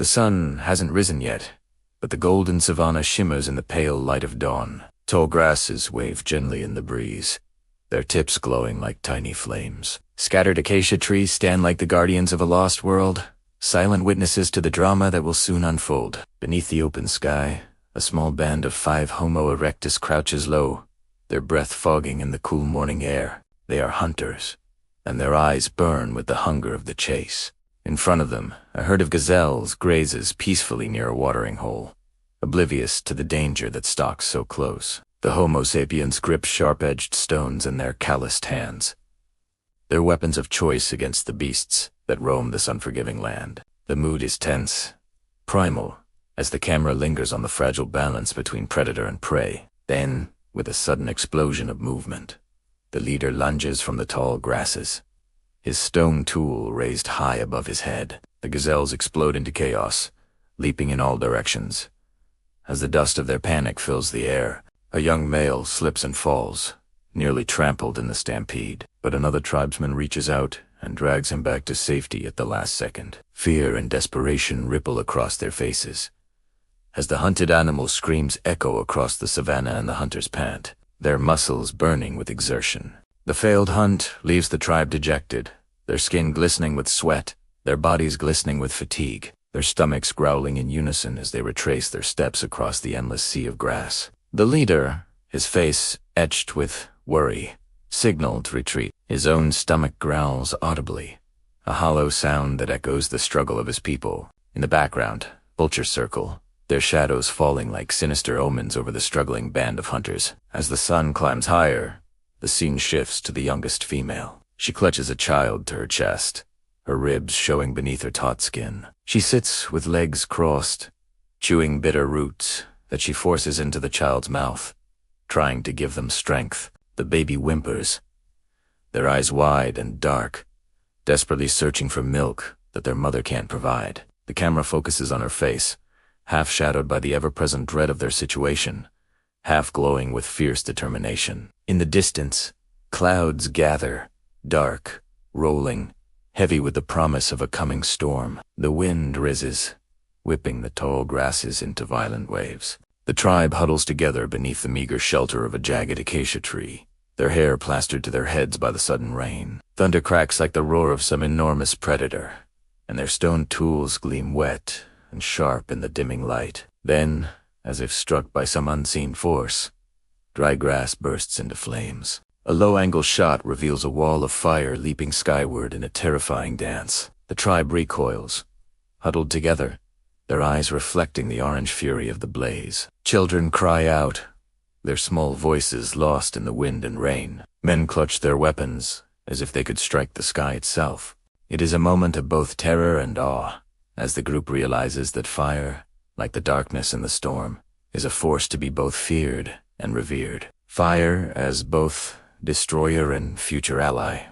The sun hasn't risen yet, but the golden savanna shimmers in the pale light of dawn. Tall grasses wave gently in the breeze, their tips glowing like tiny flames. Scattered acacia trees stand like the guardians of a lost world, silent witnesses to the drama that will soon unfold. Beneath the open sky, a small band of 5 Homo erectus crouches low, their breath fogging in the cool morning air. They are hunters, and their eyes burn with the hunger of the chase. In front of them, a herd of gazelles grazes peacefully near a watering hole, oblivious to the danger that stalks so close. The Homo sapiens grip sharp-edged stones in their calloused hands, their weapons of choice against the beasts that roam this unforgiving land. The mood is tense, primal, as the camera lingers on the fragile balance between predator and prey. Then, with a sudden explosion of movement, the leader lunges from the tall grasses, his stone tool raised high above his head. The gazelles explode into chaos, leaping in all directions. As the dust of their panic fills the air, a young male slips and falls, nearly trampled in the stampede. But another tribesman reaches out and drags him back to safety at the last second. Fear and desperation ripple across their faces, as the hunted animal's screams echo across the savanna and the hunters pant, their muscles burning with exertion. The failed hunt leaves the tribe dejected, their skin glistening with sweat, their bodies glistening with fatigue, their stomachs growling in unison as they retrace their steps across the endless sea of grass. The leader, his face etched with worry, signaled retreat. His own stomach growls audibly, a hollow sound that echoes the struggle of his people. In the background, vultures circle, their shadows falling like sinister omens over the struggling band of hunters. As the sun climbs higher, the scene shifts to the youngest female. She clutches a child to her chest, her ribs showing beneath her taut skin. She sits with legs crossed, chewing bitter roots that she forces into the child's mouth, trying to give them strength. The baby whimpers, their eyes wide and dark, desperately searching for milk that their mother can't provide. The camera focuses on her face, half shadowed by the ever-present dread of their situation, half glowing with fierce determination. In the distance, clouds gather, dark, rolling, heavy with the promise of a coming storm. The wind rises, whipping the tall grasses into violent waves. The tribe huddles together beneath the meager shelter of a jagged acacia tree, their hair plastered to their heads by the sudden rain. Thunder cracks like the roar of some enormous predator, and their stone tools gleam wet and sharp in the dimming light. Then, as if struck by some unseen force, dry grass bursts into flames. A low-angle shot reveals a wall of fire leaping skyward in a terrifying dance. The tribe recoils, huddled together, their eyes reflecting the orange fury of the blaze. Children cry out, their small voices lost in the wind and rain. Men clutch their weapons as if they could strike the sky itself. It is a moment of both terror and awe, as the group realizes that fire, like the darkness and the storm, is a force to be both feared and revered. Fire as both destroyer and future ally.